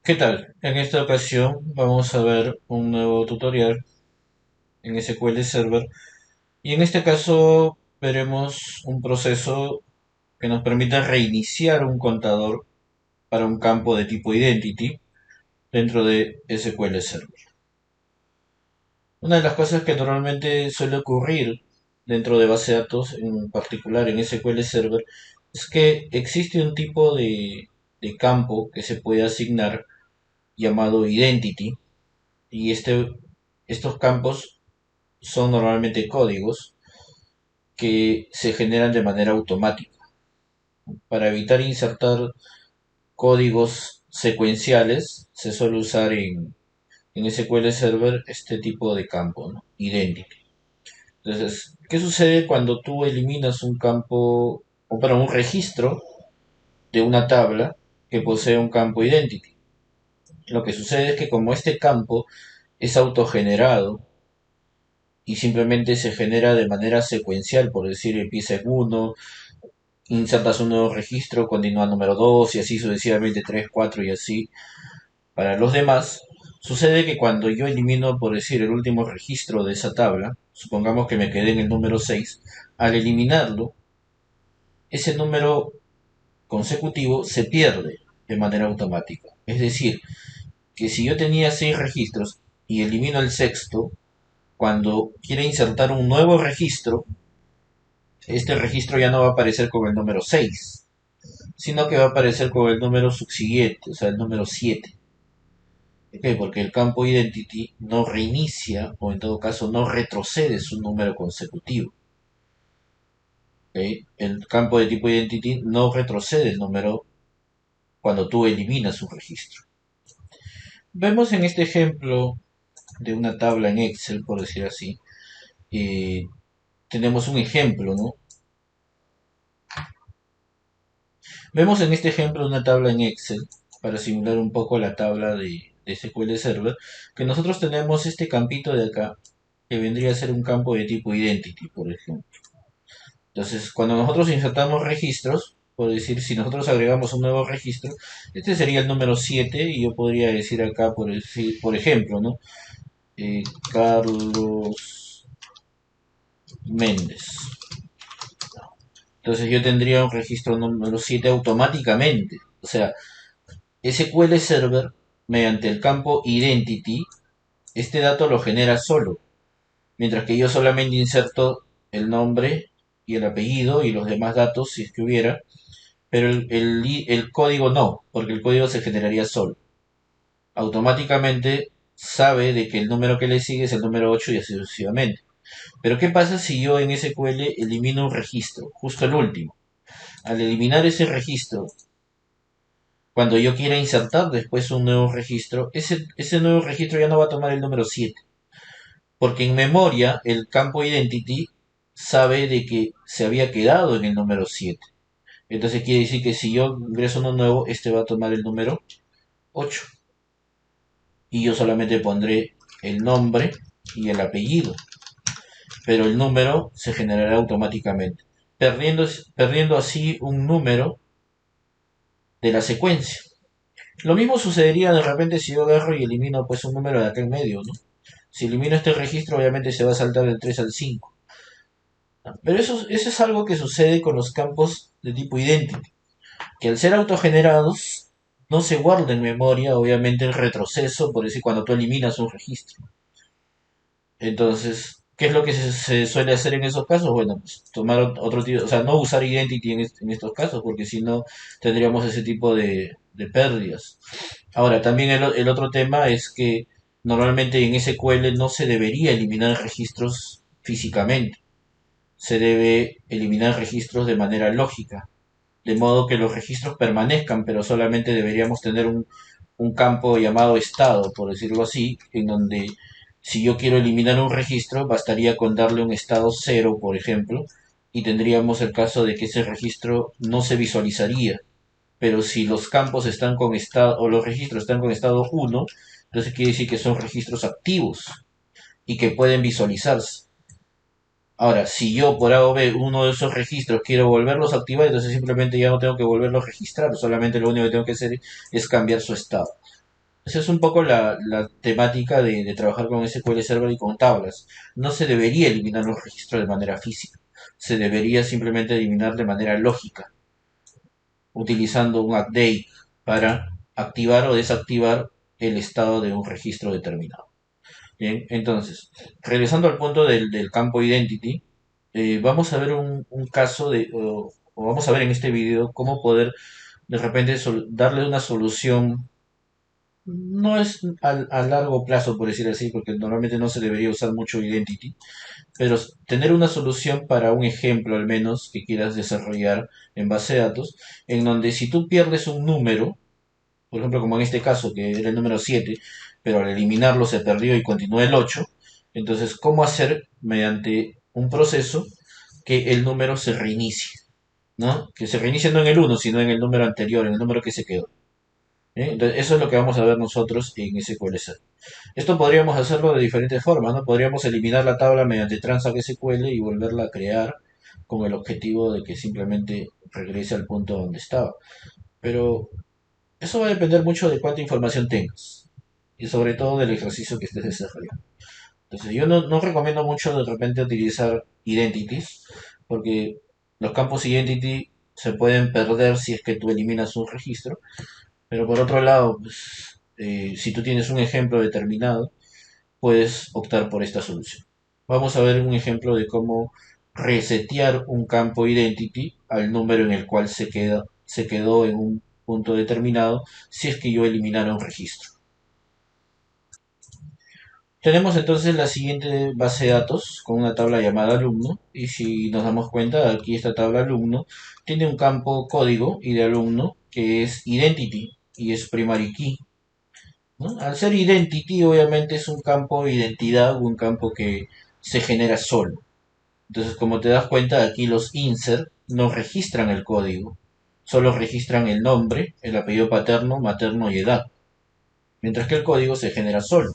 ¿Qué tal? En esta ocasión vamos a ver un nuevo tutorial en SQL Server y en este caso veremos un proceso que nos permite reiniciar un contador para un campo de tipo Identity dentro de SQL Server. Una de las cosas que normalmente suele ocurrir dentro de base de datos, en particular en SQL Server, es que existe un tipo de campo que se puede asignar llamado Identity y estos campos son normalmente códigos que se generan de manera automática. Para evitar insertar códigos secuenciales, se suele usar en SQL Server este tipo de campo, ¿no? Identity. Entonces, ¿qué sucede cuando tú eliminas un campo, o para un registro de una tabla que posee un campo Identity? Lo que sucede es que como este campo es autogenerado y simplemente se genera de manera secuencial, por decir, empieza en uno, insertas un nuevo registro, continúa número 2 y así sucesivamente 3 4 y así para los demás. Sucede que cuando yo elimino, por decir, el último registro de esa tabla, supongamos que me quedé en el número 6, al eliminarlo, ese número consecutivo se pierde de manera automática. Es decir, que si yo tenía 6 registros y elimino el sexto, cuando quiera insertar un nuevo registro, este registro ya no va a aparecer con el número 6, sino que va a aparecer con el número subsiguiente, o sea, el número 7. ¿Por qué? Porque el campo identity no reinicia, o en todo caso no retrocede su número consecutivo. ¿Ok? El campo de tipo identity no retrocede el número cuando tú eliminas un registro. Vemos en este ejemplo de una tabla en Excel, por decir así, eh, tenemos un ejemplo, ¿no? Vemos en este ejemplo una tabla en Excel, para simular un poco la tabla de SQL Server, que nosotros tenemos este campito de acá, que vendría a ser un campo de tipo identity, por ejemplo. Entonces, cuando nosotros insertamos registros, por decir, si nosotros agregamos un nuevo registro, este sería el número 7 y yo podría decir acá, por ejemplo, ¿no? Eh, Carlos Méndez. Entonces yo tendría un registro número 7 automáticamente. O sea, SQL Server, mediante el campo Identity, este dato lo genera solo, mientras que yo solamente inserto el nombre y el apellido y los demás datos si es que hubiera, pero el código no, porque el código se generaría solo. Automáticamente sabe de que el número que le sigue es el número 8 y así sucesivamente. Pero ¿qué pasa si yo en SQL elimino un registro, justo el último? Al eliminar ese registro, cuando yo quiera insertar después un nuevo registro, ese nuevo registro ya no va a tomar el número 7, porque en memoria el campo identity sabe de que se había quedado en el número 7. Entonces quiere decir que si yo ingreso uno nuevo, este va a tomar el número 8. Y yo solamente pondré el nombre y el apellido, pero el número se generará automáticamente, perdiendo así un número de la secuencia. Lo mismo sucedería de repente si yo agarro y elimino pues un número de acá en medio, ¿no? Si elimino este registro, obviamente se va a saltar del 3 al 5. Pero eso es algo que sucede con los campos de tipo identity, que al ser autogenerados no se guarda en memoria, obviamente, el retroceso, por decir, cuando tú eliminas un registro. Entonces, ¿qué es lo que se suele hacer en esos casos? Bueno, pues tomar otro tipo, o sea, no usar identity en estos casos, porque si no tendríamos ese tipo de pérdidas. Ahora, también el otro tema es que normalmente en SQL no se debería eliminar registros físicamente, se debe eliminar registros de manera lógica, de modo que los registros permanezcan, pero solamente deberíamos tener un campo llamado estado, por decirlo así, en donde si yo quiero eliminar un registro, bastaría con darle un estado cero, por ejemplo, y tendríamos el caso de que ese registro no se visualizaría. Pero si los campos están con estado, o los registros están con estado uno, entonces quiere decir que son registros activos y que pueden visualizarse. Ahora, si yo por A o B uno de esos registros quiero volverlos a activar, entonces simplemente ya no tengo que volverlos a registrar, solamente lo único que tengo que hacer es cambiar su estado. Esa es un poco la temática de trabajar con SQL Server y con tablas. No se debería eliminar los registros de manera física. Se debería simplemente eliminar de manera lógica, utilizando un update para activar o desactivar el estado de un registro determinado. Bien, entonces, regresando al punto del campo identity, vamos a ver un caso o vamos a ver en este video cómo poder de repente darle una solución. No es a largo plazo, por decir así, porque normalmente no se debería usar mucho Identity, pero tener una solución para un ejemplo al menos que quieras desarrollar en base de datos, en donde si tú pierdes un número, por ejemplo como en este caso que era el número 7, pero al eliminarlo se perdió y continúa el 8, entonces ¿cómo hacer mediante un proceso que el número se reinicie? ¿No? Que se reinicie no en el 1, sino en el número anterior, en el número que se quedó. Entonces, eso es lo que vamos a ver nosotros en SQL Server. Esto podríamos hacerlo de diferentes formas, ¿no? Podríamos eliminar la tabla mediante transact SQL y volverla a crear con el objetivo de que simplemente regrese al punto donde estaba. Pero eso va a depender mucho de cuánta información tengas y sobre todo del ejercicio que estés desarrollando. Entonces yo no recomiendo mucho de repente utilizar identities porque los campos identity se pueden perder si es que tú eliminas un registro, pero por otro lado, pues, si tú tienes un ejemplo determinado, puedes optar por esta solución. Vamos a ver un ejemplo de cómo resetear un campo identity al número en el cual se quedó en un punto determinado si es que yo eliminara un registro. Tenemos entonces la siguiente base de datos con una tabla llamada alumno y si nos damos cuenta aquí esta tabla alumno tiene un campo código y de alumno que es identity y es primary key, ¿no? Al ser identity, obviamente es un campo de identidad, un campo que se genera solo. Entonces, como te das cuenta, aquí los insert no registran el código, solo registran el nombre, el apellido paterno, materno y edad, mientras que el código se genera solo.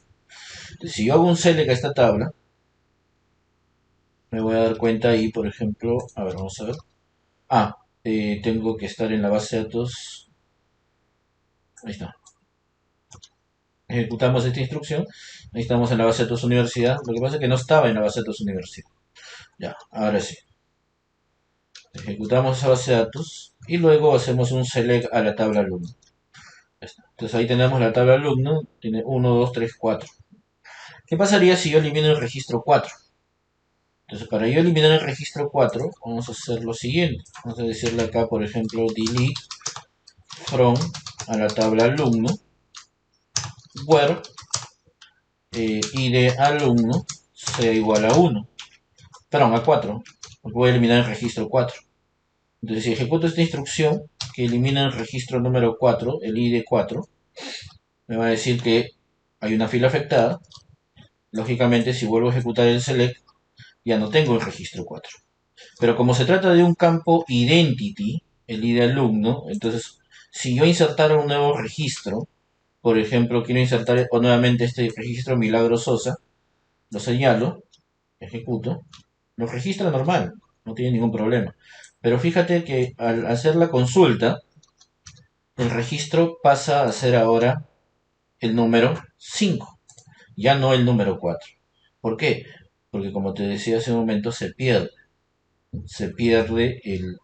Entonces, si yo hago un select a esta tabla, me voy a dar cuenta ahí, por ejemplo, a ver, vamos a ver. Ah, tengo que estar en la base de datos. Ahí está. Ejecutamos esta instrucción. Ahí estamos en la base de datos universidad. Lo que pasa es que no estaba en la base de datos universidad. Ya, ahora sí. Ejecutamos esa base de datos y luego hacemos un select a la tabla alumno. Entonces ahí tenemos la tabla alumno, tiene 1, 2, 3, 4. ¿Qué pasaría si yo elimino el registro 4? Entonces para yo eliminar el registro 4, vamos a hacer lo siguiente. Vamos a decirle acá, por ejemplo, delete from a la tabla alumno, where id alumno sea igual a 1. Perdón, a 4. Porque voy a eliminar el registro 4. Entonces si ejecuto esta instrucción que elimina el registro número 4, el id 4, me va a decir que hay una fila afectada. Lógicamente, si vuelvo a ejecutar el select, ya no tengo el registro 4. Pero como se trata de un campo identity, el id alumno, entonces si yo insertara un nuevo registro, por ejemplo, quiero insertar nuevamente este registro Milagro Sosa, lo señalo, ejecuto, lo registra normal, no tiene ningún problema. Pero fíjate que al hacer la consulta, el registro pasa a ser ahora el número 5, ya no el número 4. ¿Por qué? Porque como te decía hace un momento, se pierde el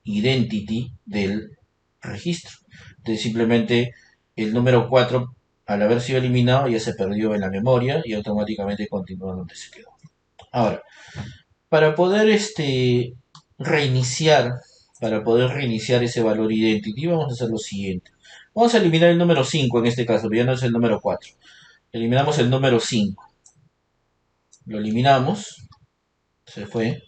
identity del registro. Entonces simplemente el número 4 al haber sido eliminado ya se perdió en la memoria y automáticamente continúa donde se quedó. Ahora, para poder reiniciar, para poder reiniciar ese valor identity, vamos a hacer lo siguiente. Vamos a eliminar el número 5 en este caso, ya no es el número 4. Eliminamos el número 5. Lo eliminamos, se fue.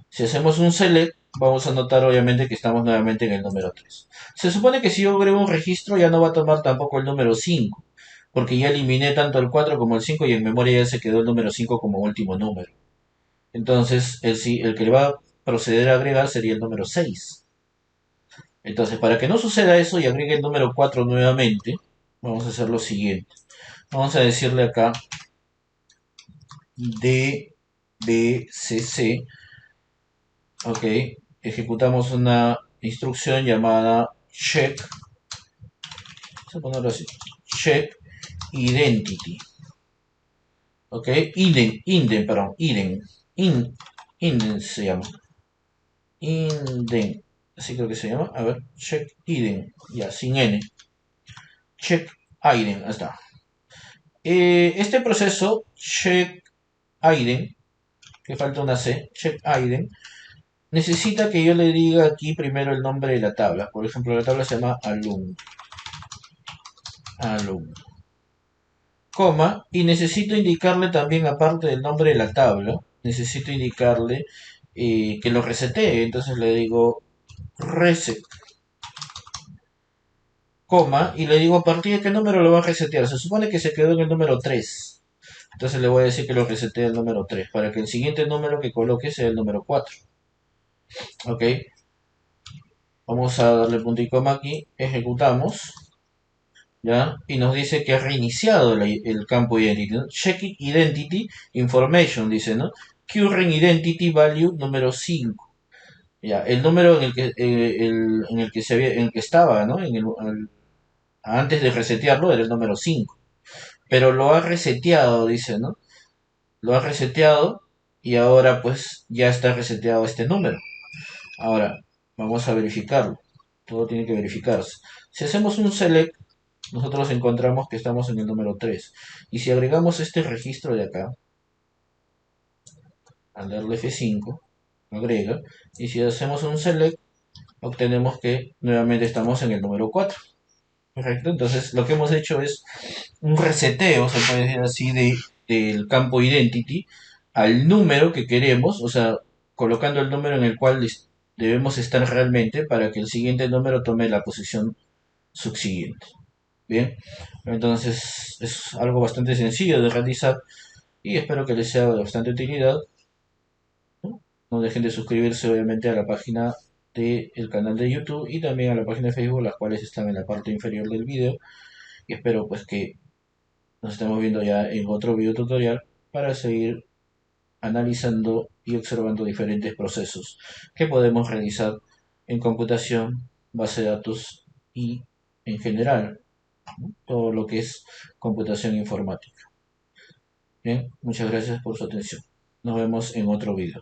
Si hacemos un select, vamos a notar obviamente que estamos nuevamente en el número 3. Se supone que si yo agrego un registro ya no va a tomar tampoco el número 5, porque ya eliminé tanto el 4 como el 5 y en memoria ya se quedó el número 5 como último número. Entonces, el que le va a proceder a agregar sería el número 6. Entonces, para que no suceda eso y agregue el número 4 nuevamente, vamos a hacer lo siguiente. Vamos a decirle acá dbcc, ok, ejecutamos una instrucción llamada check Vamos a ponerlo así. Check identity. Ok, inden se llama. Inden, así creo que se llama. A ver, check ident, ya, sin n. Check ident, ahí está. Este proceso, check ident, que falta una C, check ident, necesita que yo le diga aquí primero el nombre de la tabla. Por ejemplo, la tabla se llama alum, coma, y necesito indicarle también, aparte del nombre de la tabla, necesito indicarle que lo resetee. Entonces le digo reset, coma, y le digo a partir de qué número lo va a resetear. Se supone que se quedó en el número 3. Entonces le voy a decir que lo resetee el número 3 para que el siguiente número que coloque sea el número 4. Ok, vamos a darle punto y coma aquí, ejecutamos, ¿ya? Y nos dice que ha reiniciado el campo identity, ¿no? Check identity information, dice, ¿no? Current identity value número 5. Ya, el número en el que en el que estaba, ¿no? Antes de resetearlo era el número 5. Pero lo ha reseteado, dice, ¿no? Lo ha reseteado y ahora pues ya está reseteado este número. Ahora, vamos a verificarlo. Todo tiene que verificarse. Si hacemos un select, nosotros encontramos que estamos en el número 3. Y si agregamos este registro de acá, al darle F5, agrega. Y si hacemos un select, obtenemos que nuevamente estamos en el número 4. Correcto, entonces lo que hemos hecho es un reseteo, se puede decir así, del campo identity al número que queremos, o sea, colocando el número en el cual debemos estar realmente para que el siguiente número tome la posición subsiguiente. Bien, entonces es algo bastante sencillo de realizar y espero que les sea de bastante utilidad. No, no dejen de suscribirse obviamente a la página del canal de YouTube y también a la página de Facebook, las cuales están en la parte inferior del video. Y espero pues que nos estemos viendo ya en otro video tutorial para seguir analizando y observando diferentes procesos que podemos realizar en computación, base de datos y en general, ¿no? Todo lo que es computación informática. Bien, muchas gracias por su atención. Nos vemos en otro video.